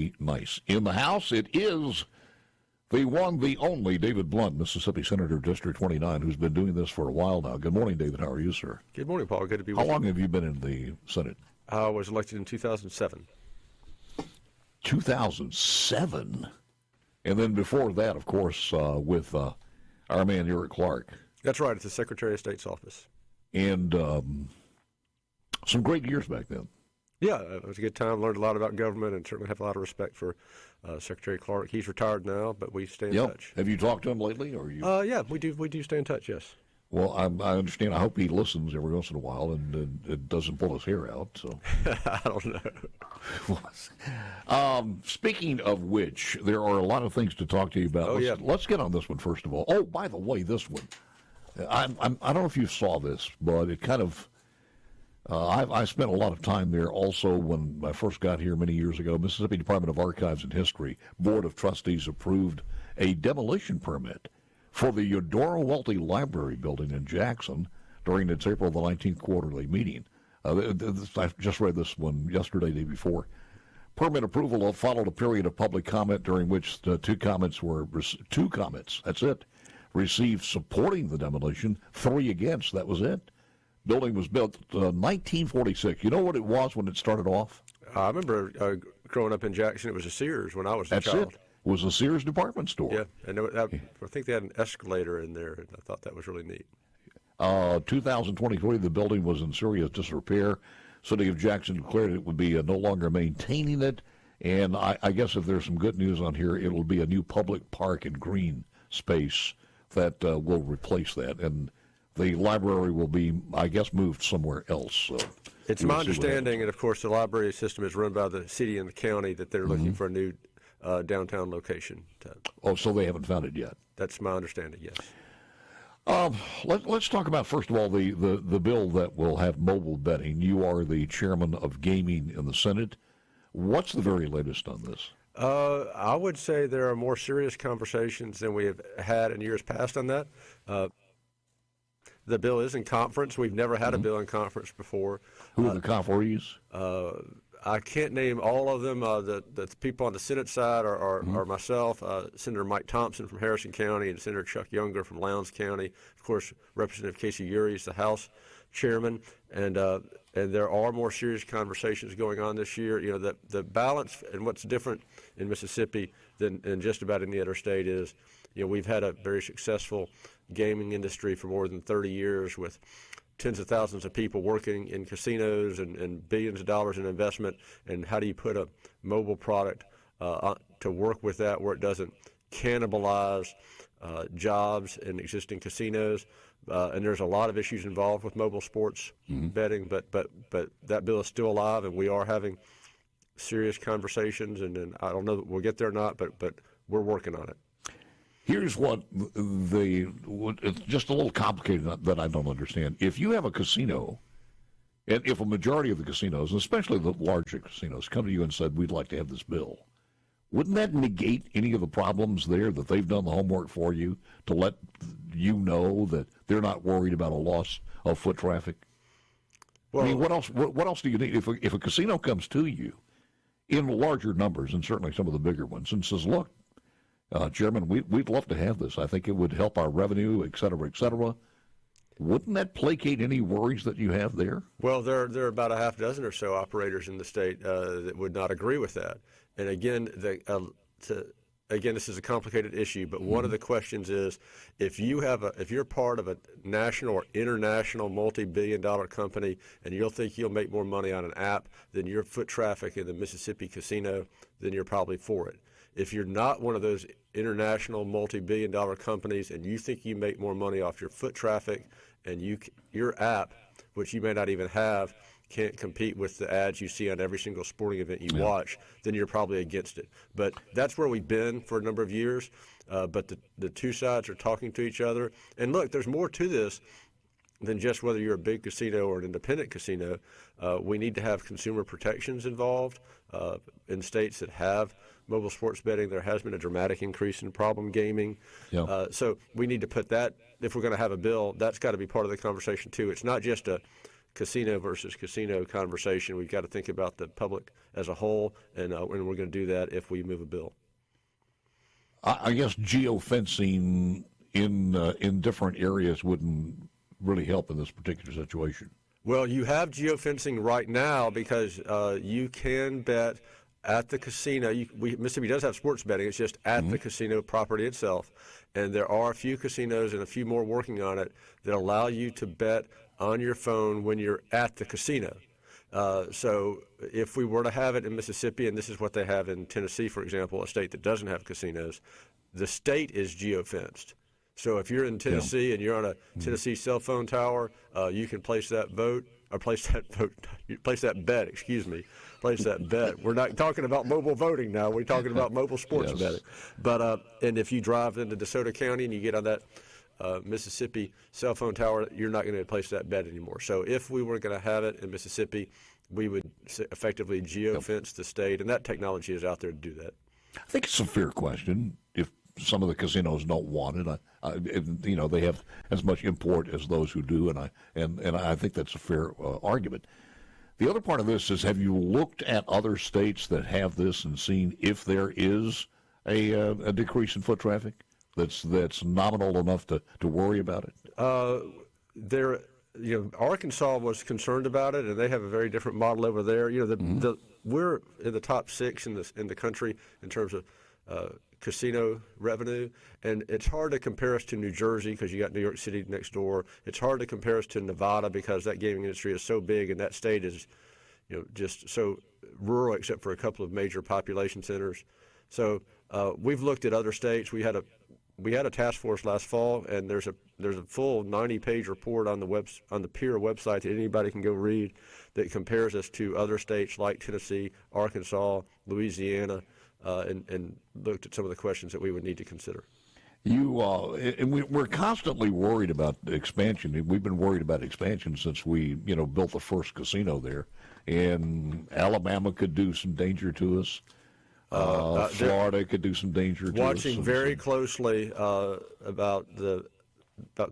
be nice. In the House, it is the one, the only David Blount, Mississippi Senator, District 29, who's been doing this for a while now. Good morning, David. How are you, sir? Good morning, Paul. Good to be with you. How long have you been in the Senate? I was elected in 2007. 2007? And then before that, of course, with our man Eric Clark. That's right. It's the Secretary of State's office. And some great years back then. Yeah, it was a good time. Learned a lot about government and certainly have a lot of respect for Secretary Clark. He's retired now, but we stay in touch. Have you talked to him lately? Or you? Yeah, we do stay in touch, yes. Well, I understand. I hope he listens every once in a while and it doesn't pull his hair out. So I don't know. Speaking of which, there are a lot of things to talk to you about. Let's get on this one first of all. Oh, by the way, this one. I don't know if you saw this, but it kind of. I spent a lot of time there also when I first got here many years ago. Mississippi Department of Archives and History Board of Trustees approved a demolition permit for the Eudora Welty Library building in Jackson during its April the 19th quarterly meeting. I just read this one yesterday, day before. Permit approval followed a period of public comment during which two comments, that's it, received supporting the demolition, 3 against, that was it. Building was built 1946. You know what it was when it started off? I remember growing up in Jackson, it was a Sears when I was a child. That's it. It was a Sears department store. Yeah, and I think they had an escalator in there, and I thought that was really neat. 2023, the building was in serious disrepair. City of Jackson declared it would be no longer maintaining it, and I guess if there's some good news on here, it'll be a new public park and green space that will replace that, and the library will be, I guess, moved somewhere else. So it's my understanding, and of course the library system is run by the city and the county, that they're looking for a new downtown location. So they haven't found it yet? That's my understanding, yes. Let's talk about, first of all, the bill that will have mobile betting. You are the chairman of gaming in the Senate. What's the very latest on this? I would say there are more serious conversations than we have had in years past on that. The bill is in conference. We've never had a bill in conference before. Who are the conferees? I can't name all of them. The people on the Senate side are myself, Senator Mike Thompson from Harrison County, and Senator Chuck Younger from Lowndes County. Of course, Representative Casey Urey is the House chairman, and there are more serious conversations going on this year. You know, the balance and what's different in Mississippi than in just about any other state is, you know, we've had a very successful gaming industry for more than 30 years with tens of thousands of people working in casinos and billions of dollars in investment. And how do you put a mobile product to work with that where it doesn't cannibalize jobs in existing casinos? And there's a lot of issues involved with mobile sports betting, but that bill is still alive, and we are having serious conversations. And I don't know that we'll get there or not, but we're working on it. Here's what it's just a little complicated that I don't understand. If you have a casino, and if a majority of the casinos, especially the larger casinos, come to you and said, we'd like to have this bill, wouldn't that negate any of the problems there, that they've done the homework for you to let you know that they're not worried about a loss of foot traffic? Well, I mean, what else do you need? If a casino comes to you in larger numbers, and certainly some of the bigger ones, and says, look, Chairman, we'd love to have this. I think it would help our revenue, et cetera, et cetera. Wouldn't that placate any worries that you have there? Well, there are about a half dozen or so operators in the state that would not agree with that. And again, this is a complicated issue, but one of the questions is, if you're part of a national or international multi-billion-dollar company and you'll think you'll make more money on an app than your foot traffic in the Mississippi casino, then you're probably for it. If you're not one of those international multi-billion-dollar companies and you think you make more money off your foot traffic and your app, which you may not even have, can't compete with the ads you see on every single sporting event you watch, then you're probably against it. But that's where we've been for a number of years. But the two sides are talking to each other. And look, there's more to this than just whether you're a big casino or an independent casino. We need to have consumer protections involved. In states that have mobile sports betting, there has been a dramatic increase in problem gaming. So we need to put that, if we're going to have a bill, that's got to be part of the conversation too. It's not just a casino versus casino conversation. We've got to think about the public as a whole, and we're going to do that if we move a bill. I guess geofencing in different areas wouldn't really help in this particular situation. Well, you have geofencing right now because you can bet at the casino. Mississippi does have sports betting. It's just at the casino property itself. And there are a few casinos and a few more working on it that allow you to bet on your phone when you're at the casino. So if we were to have it in Mississippi, and this is what they have in Tennessee, for example, a state that doesn't have casinos, the state is geofenced. So if you're in Tennessee and you're on a Tennessee cell phone tower, you can place that bet. We're not talking about mobile voting now. We're talking about mobile sports betting. But and if you drive into DeSoto County and you get on that Mississippi cell phone tower, you're not going to place that bet anymore. So if we were going to have it in Mississippi, we would effectively geofence the state, and that technology is out there to do that. I think it's a fair question. If some of the casinos don't want it, they have as much import as those who do, and I think that's a fair argument. The other part of this is, have you looked at other states that have this and seen if there is a decrease in foot traffic that's nominal enough to worry about it? Arkansas was concerned about it, and they have a very different model over there. We're in the top 6 in the country in terms of casino revenue, and it's hard to compare us to New Jersey because you got New York City next door. It's hard to compare us to Nevada because that gaming industry is so big, and that state is, just so rural except for a couple of major population centers. So we've looked at other states. We had a task force last fall, and there's a full 90-page report on the PEER website that anybody can go read that compares us to other states like Tennessee, Arkansas, Louisiana, and looked at some of the questions that we would need to consider. We're constantly worried about expansion. We've been worried about expansion since we, built the first casino there, and Alabama could do some danger to us. Florida could do some danger to us. Watching very closely about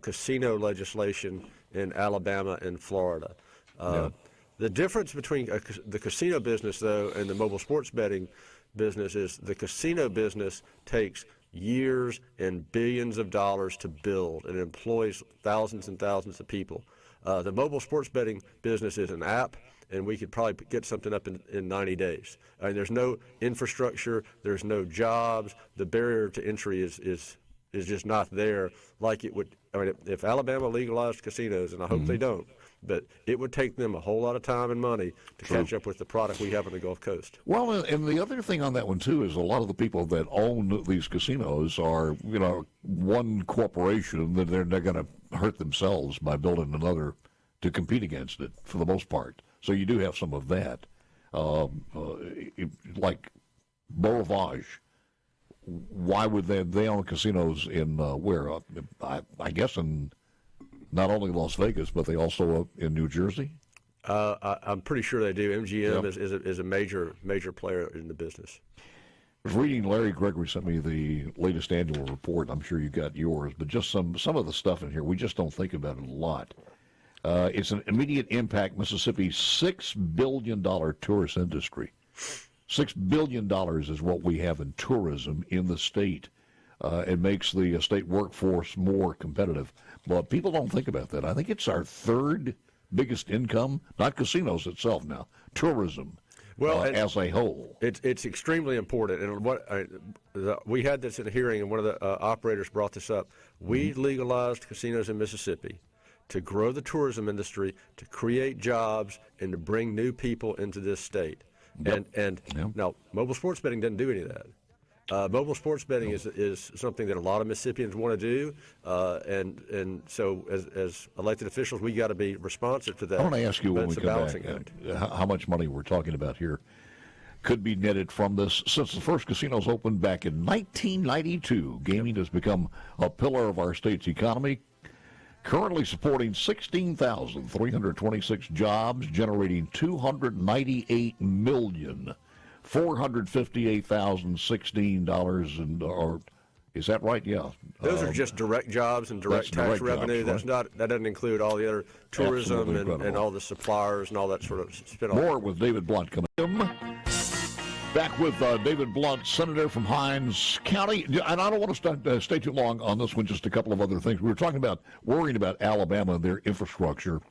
casino legislation in Alabama and Florida. The difference between the casino business, though, and the mobile sports betting business is the casino business takes years and billions of dollars to build and employs thousands and thousands of people. The mobile sports betting business is an app, and we could probably get something up in 90 days. There's no infrastructure, there's no jobs. The barrier to entry is just not there like it would. If Alabama legalized casinos, and I hope they don't, but it would take them a whole lot of time and money to catch up with the product we have on the Gulf Coast. Well, and the other thing on that one, too, is a lot of the people that own these casinos are, one corporation that they're going to hurt themselves by building another to compete against it for the most part. So you do have some of that. Like Beau Rivage, why would they own casinos in where? I guess in not only Las Vegas, but they also in New Jersey? I'm pretty sure they do. MGM is a major player in the business. I was reading, Larry Gregory sent me the latest annual report. I'm sure you got yours, but just some of the stuff in here, we just don't think about it a lot. It's an immediate impact. Mississippi's $6 billion tourist industry. $6 billion is what we have in tourism in the state. It makes the state workforce more competitive. But people don't think about that. I think it's our third biggest income, not casinos itself now, tourism as a whole. It's extremely important. And we had this in a hearing, and one of the operators brought this up. We legalized casinos in Mississippi to grow the tourism industry, to create jobs, and to bring new people into this state. Now, mobile sports betting doesn't do any of that. Mobile sports betting is something that a lot of Mississippians want to do, and so as elected officials, we got to be responsive to that. I want to ask you when we come back how much money we're talking about here could be netted from this. Since the first casinos opened back in 1992, gaming has become a pillar of our state's economy, currently supporting 16,326 jobs, generating $298,458,016 Is that right? Yeah. Those are just direct jobs and direct tax revenue. Jobs, right? That doesn't include all the other tourism and all the suppliers and all that sort of spin-off. More with David Blount coming up. Back with David Blount, Senator from Hinds County. And I don't want to stay too long on this one, just a couple of other things. We were talking about worrying about Alabama and their infrastructure.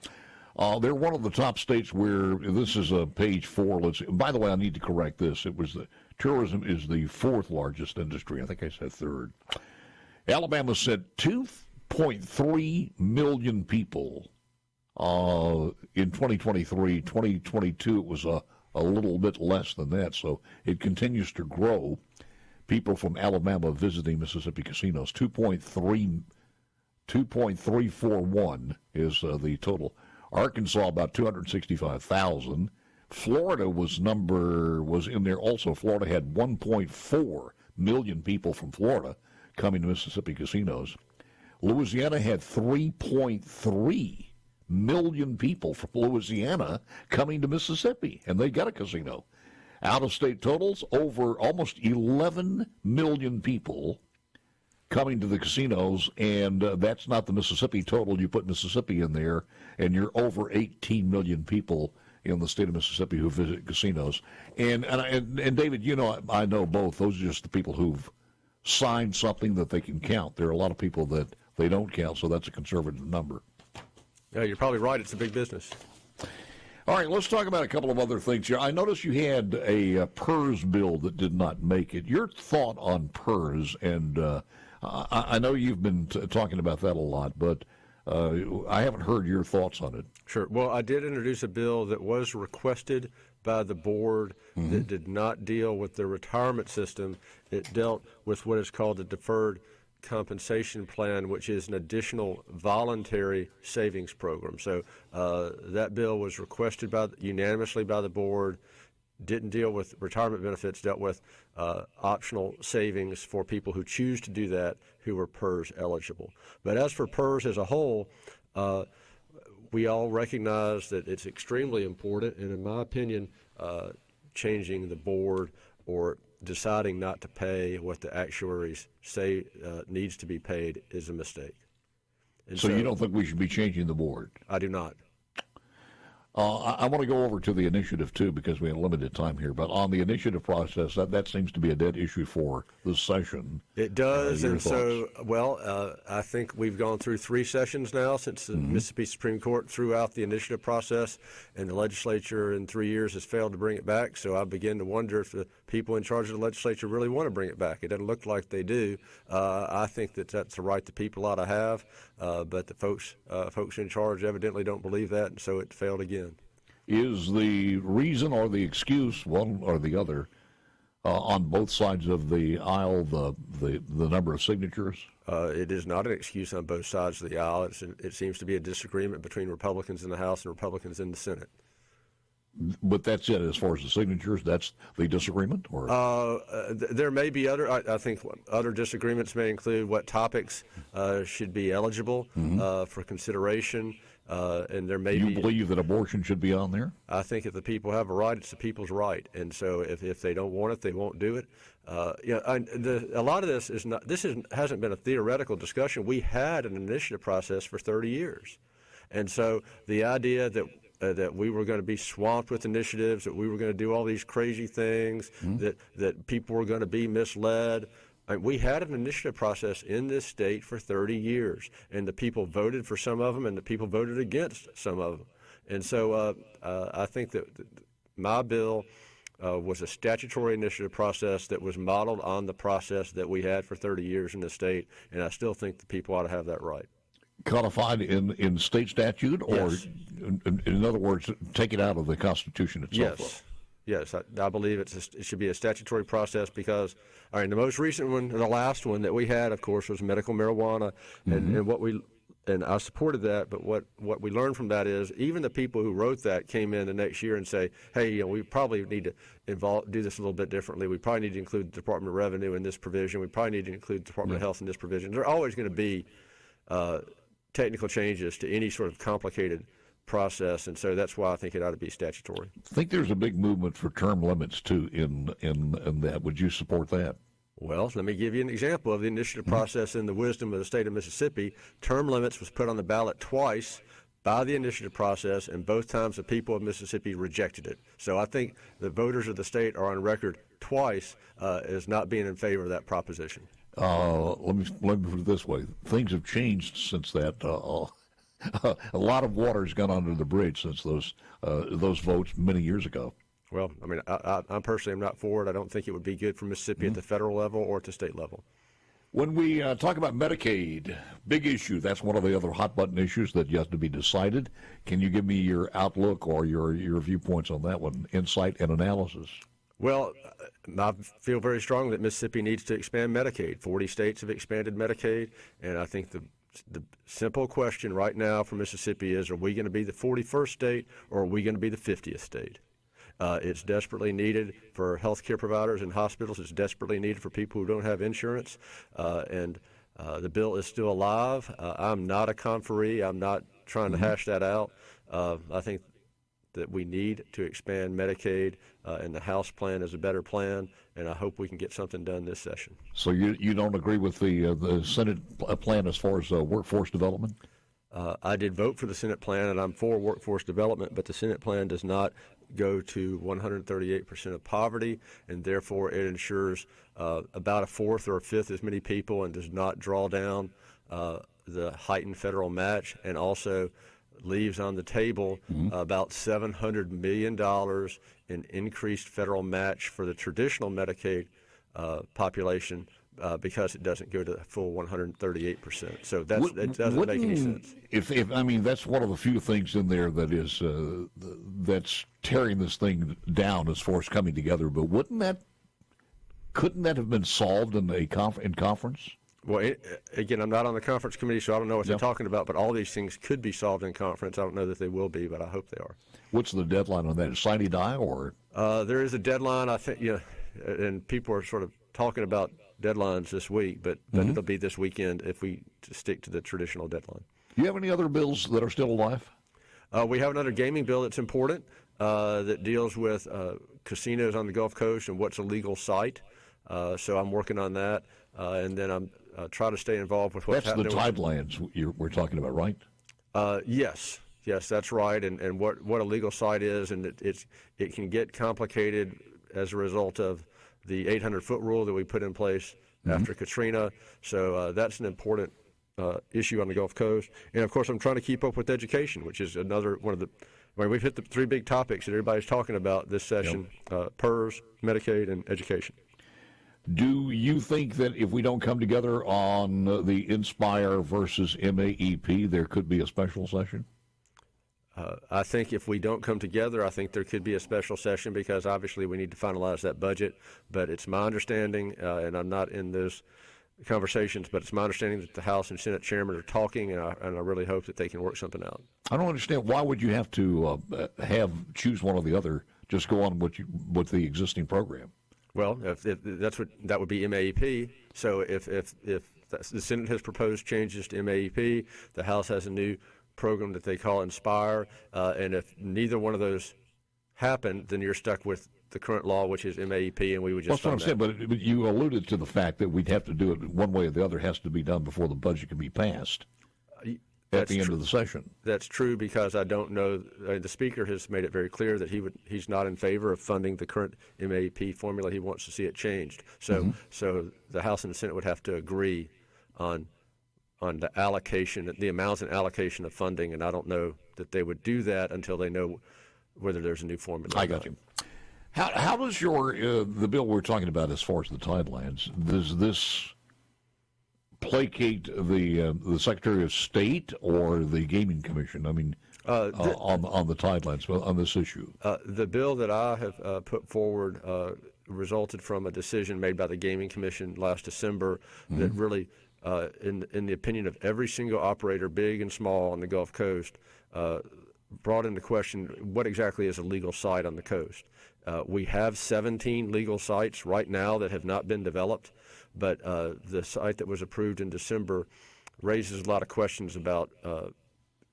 They're one of the top states where, this is page 4. By the way, I need to correct this. It was tourism is the 4th largest industry. I think I said 3rd. Alabama sent 2.3 million people in 2023. 2022, it was a little bit less than that, so it continues to grow. People from Alabama visiting Mississippi casinos. 2.341 is the total. Arkansas about 265,000. Florida was in there also. Florida had 1.4 million people from Florida coming to Mississippi casinos. Louisiana had 3.3 million people from Louisiana coming to Mississippi, and they got a casino. Out-of-state totals, over almost 11 million people coming to the casinos, and that's not the Mississippi total. You put Mississippi in there, and you're over 18 million people in the state of Mississippi who visit casinos. And David, you know, I know both. Those are just the people who've signed something that they can count. There are a lot of people that they don't count, so that's a conservative number. Yeah, you're probably right. It's a big business. All right, let's talk about a couple of other things here. I noticed you had a PERS bill that did not make it. Your thought on PERS, and I know you've been talking about that a lot, but I haven't heard your thoughts on it. Sure. Well, I did introduce a bill that was requested by the board that did not deal with the retirement system. It dealt with what is called the Deferred Compensation Plan, which is an additional voluntary savings program. So that bill was requested unanimously by the board, didn't deal with retirement benefits, dealt with optional savings for people who choose to do that who are PERS eligible. But as for PERS as a whole, we all recognize that it's extremely important, and in my opinion, changing the board or deciding not to pay what the actuaries say needs to be paid is a mistake. And so you don't think we should be changing the board? I do not. I want to go over to the initiative, too, because we have limited time here. But on the initiative process, that seems to be a dead issue for this session. It does. And thoughts? I think we've gone through 3 sessions now since the Mississippi Supreme Court threw out the initiative process, and the legislature in 3 years has failed to bring it back. So I begin to wonder if the people in charge of the legislature really want to bring it back. It doesn't look like they do. I think that's a right the people ought to have, but the folks in charge evidently don't believe that, and so it failed again. Is the reason or the excuse, one or the other, on both sides of the aisle, the number of signatures? It is not an excuse on both sides of the aisle. It seems to be a disagreement between Republicans in the House and Republicans in the Senate. But that's it as far as the signatures? That's the disagreement? Or there may be I think other disagreements may include what topics should be eligible for consideration. And there may You believe that abortion should be on there? I think if the people have a right, it's the people's right. And so if they don't want it, they won't do it. A lot of this hasn't been a theoretical discussion. We had an initiative process for 30 years. And so the idea that we were going to be swamped with initiatives, that we were going to do all these crazy things, that people were going to be misled. We had an initiative process in this state for 30 years, and the people voted for some of them, and the people voted against some of them. And so I think that my bill was a statutory initiative process that was modeled on the process that we had for 30 years in the state, and I still think the people ought to have that right. Codified in state statute, or yes. in other words, take it out of the Constitution itself? Yes, I believe it should be a statutory process because, the most recent one, the last one that we had, of course, was medical marijuana, and I supported that. But what we learned from that is even the people who wrote that came in the next year and say, hey, we probably need to do this a little bit differently. We probably need to include the Department of Revenue in this provision. We probably need to include the Department of Health in this provision. There are always going to be technical changes to any sort of complicated process, and so that's why I think it ought to be statutory. I think there's a big movement for term limits too in that. Would you support that? Well, let me give you an example of the initiative process and the wisdom of the state of Mississippi. Term limits was put on the ballot twice by the initiative process, and both times the people of Mississippi rejected it. So I think the voters of the state are on record twice as not being in favor of that proposition. Let me put it this way: things have changed since that. A lot of water's gone under the bridge since those votes many years ago. Well, I mean, I personally am not for it. I don't think it would be good for Mississippi at the federal level or at the state level. When we talk about Medicaid, big issue. That's one of the other hot-button issues that yet to be decided. Can you give me your outlook or your viewpoints on that one, insight and analysis? Well, I feel very strongly that Mississippi needs to expand Medicaid. 40 states have expanded Medicaid, and I think the simple question right now for Mississippi is, are we going to be the 41st state or are we going to be the 50th state? It's desperately needed for healthcare providers and hospitals. It's desperately needed for people who don't have insurance. And the bill is still alive. I'm not a conferee. I'm not trying to hash that out. I think that we need to expand Medicaid, and the House plan is a better plan, and I hope we can get something done this session. So you don't agree with the Senate plan as far as workforce development? I did vote for the Senate plan, and I'm for workforce development, but the Senate plan does not go to 138% of poverty, and therefore it ensures about a fourth or a fifth as many people and does not draw down the heightened federal match, and also leaves on the table about $700 million in increased federal match for the traditional Medicaid population because it doesn't go to the full 138%. So that doesn't make any sense. If I mean, that's one of the few things in there that is that's tearing this thing down as far as coming together. But couldn't that have been solved in conference? Well, again, I'm not on the conference committee, so I don't know what they're talking about, but all these things could be solved in conference. I don't know that they will be, but I hope they are. What's the deadline on that? Is sine die or? There is a deadline, I think, and people are sort of talking about deadlines this week, but it'll be this weekend if we stick to the traditional deadline. Do you have any other bills that are still alive? We have another gaming bill that's important that deals with casinos on the Gulf Coast and what's a legal site. So I'm working on that, and then I'm try to stay involved with what's happening. That's the Tidelands we're talking about, right? Yes, that's right. And what a legal site is, and it can get complicated as a result of the 800-foot rule that we put in place after Katrina. So that's an important issue on the Gulf Coast. And of course, I'm trying to keep up with education, which is another one of the. We've hit the three big topics that everybody's talking about this session: PERS, Medicaid, and education. Do you think that if we don't come together on the Inspire versus MAEP, there could be a special session? I think if we don't come together, I think there could be a special session because obviously we need to finalize that budget. But it's my understanding, and I'm not in those conversations, but it's my understanding that the House and Senate chairmen are talking, and I really hope that they can work something out. I don't understand. Why would you have to choose one or the other? Just go on with the existing program. Well, if that would be MAEP. So if the Senate has proposed changes to MAEP, the House has a new program that they call Inspire, and if neither one of those happen, then you're stuck with the current law, which is MAEP, and we would just. That's what I'm saying. But you alluded to the fact that we'd have to do it one way or the other. Has to be done before the budget can be passed. At the end of the session. That's true because I don't know. The Speaker has made it very clear that he's not in favor of funding the current MAEP formula. He wants to see it changed. So the House and the Senate would have to agree on the allocation, the amounts and allocation of funding, and I don't know that they would do that until they know whether there's a new formula. I got you. How does the bill we're talking about as far as the Tidelands, does this placate the Secretary of State or the Gaming Commission? I mean, on the Tidelands, on this issue. The bill that I have put forward resulted from a decision made by the Gaming Commission last December that really, in the opinion of every single operator, big and small, on the Gulf Coast, brought into question what exactly is a legal site on the coast. We have 17 legal sites right now that have not been developed. But the site that was approved in December raises a lot of questions about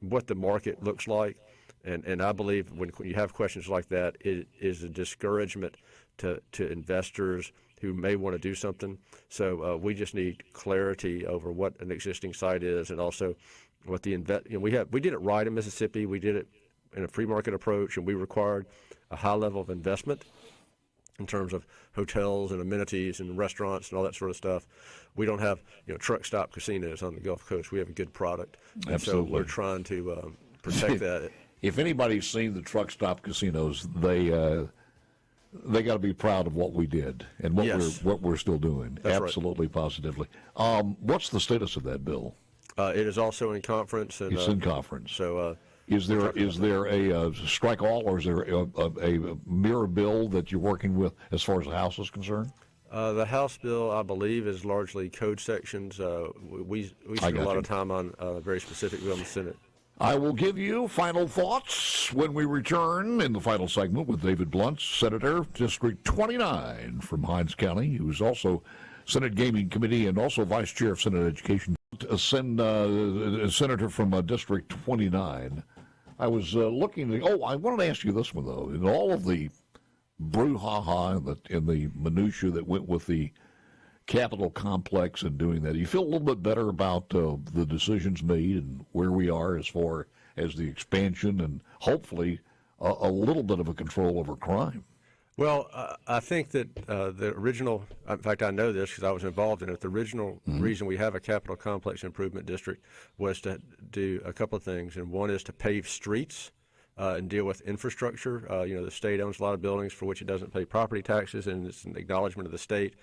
what the market looks like. And I believe when you have questions like that, it is a discouragement to investors who may want to do something. So we just need clarity over what an existing site is, and also what the we did it right in Mississippi. We did it in a free market approach, and we required a high level of investment in terms of hotels and amenities and restaurants and all that sort of stuff. We don't have truck stop casinos on the Gulf Coast. We have a good product. And Absolutely. So we're trying to protect that. If anybody's seen the truck stop casinos, they got to be proud of what we did and what we're still doing. That's Absolutely, right. Positively. What's the status of that bill? It is also in conference. And, it's in conference. So is there a strike all, or is there a mirror bill that you're working with as far as the House is concerned? The House bill, I believe, is largely code sections. We spend a lot of time on a very specific bill in the Senate. I will give you final thoughts when we return in the final segment with David Blount, Senator, District 29 from Hinds County, who's also Senate Gaming Committee and also Vice Chair of Senate Education. A Senator from District 29. I was looking. I wanted to ask you this one, though. In all of the brouhaha and the minutia that went with the Capitol complex and doing that, you feel a little bit better about the decisions made and where we are as far as the expansion and hopefully a little bit of a control over crime? Well, I think that the original, in fact, I know this because I was involved in it, the original reason we have a Capitol Complex Improvement District was to do a couple of things, and one is to pave streets and deal with infrastructure. The state owns a lot of buildings for which it doesn't pay property taxes, and it's an acknowledgement of the state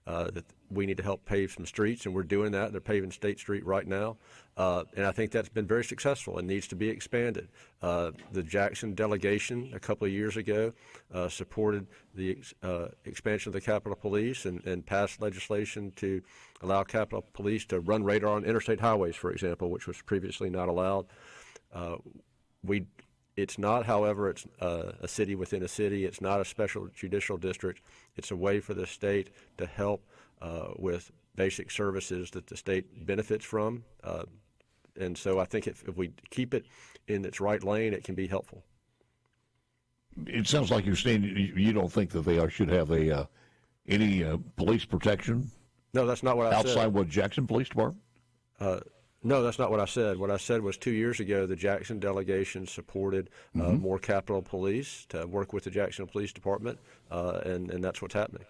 that we need to help pave some streets, and we're doing that. They're paving State Street right now, and I think that's been very successful and needs to be expanded. The Jackson delegation a couple of years ago supported the expansion of the Capitol Police and passed legislation to allow Capitol Police to run radar on interstate highways, for example, which was previously not allowed. It's not, however, it's a city within a city. It's not a special judicial district. It's a way for the state to help with basic services that the state benefits from. And so I think if we keep it in its right lane, it can be helpful. It sounds like you're saying you don't think that they should have any police protection? No, that's not what I said. Outside what, Jackson Police Department? No, that's not what I said. What I said was 2 years ago, the Jackson delegation supported more Capitol Police to work with the Jackson Police Department, and that's what's happening.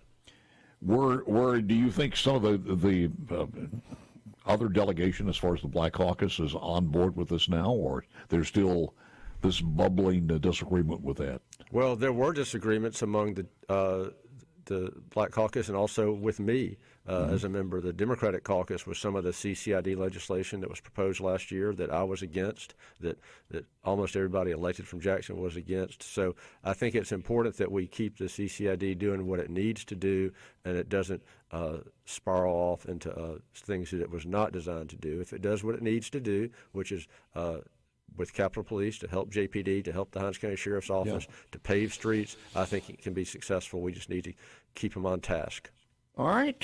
Where do you think some of the other delegation, as far as the Black Caucus, is on board with this now, or there's still this bubbling disagreement with that? Well, there were disagreements among the Black Caucus and also with me as a member of the Democratic Caucus with some of the CCID legislation that was proposed last year that I was against, that almost everybody elected from Jackson was against. So I think it's important that we keep the CCID doing what it needs to do, and it doesn't spiral off into things that it was not designed to do. If it does what it needs to do, which is with Capitol Police to help JPD, to help the Hinds County Sheriff's Office, to pave streets, I think it can be successful. We just need to keep them on task. All right.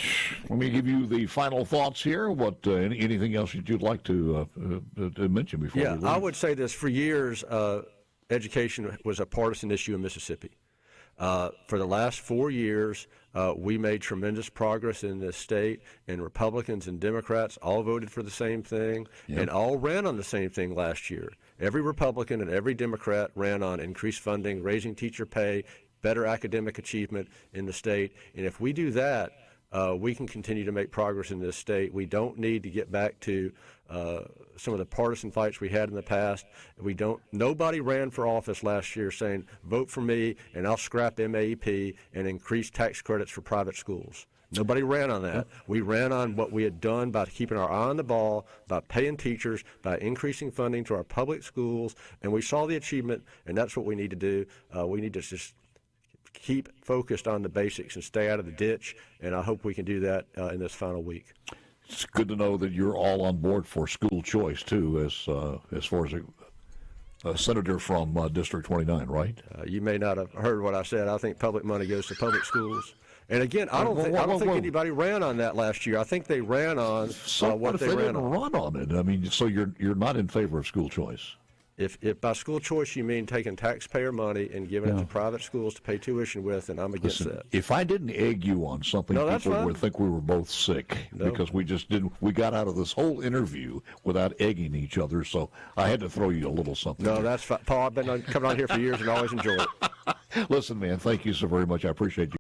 Let me give you the final thoughts here. What anything else that you'd like to mention before we leave? I would say this. For years, education was a partisan issue in Mississippi. For the last 4 years, we made tremendous progress in this state, and Republicans and Democrats all voted for the same thing and all ran on the same thing last year. Every Republican and every Democrat ran on increased funding, raising teacher pay, better academic achievement in the state. And if we do that, we can continue to make progress in this state. We don't need to get back to some of the partisan fights we had in the past. Nobody ran for office last year saying, vote for me and I'll scrap MAEP and increase tax credits for private schools. Nobody ran on that. We ran on what we had done by keeping our eye on the ball, by paying teachers, by increasing funding to our public schools, and we saw the achievement, and that's what we need to do. We need to just keep focused on the basics and stay out of the ditch, and I hope we can do that in this final week. It's good to know that you're all on board for school choice, too, as far as a senator from District 29, right? You may not have heard what I said. I think public money goes to public schools. And again, I don't think anybody ran on that last year. I think they ran on what they ran on. Run on it. I mean, so you're not in favor of school choice? If by school choice you mean taking taxpayer money and giving it to private schools to pay tuition with, then I'm against that. If I didn't egg you on something, people would think we were both sick because we just didn't. We got out of this whole interview without egging each other, so I had to throw you a little something. No, that's fine. Paul, I've been coming on here for years and always enjoy it. Listen, man, thank you so very much. I appreciate you.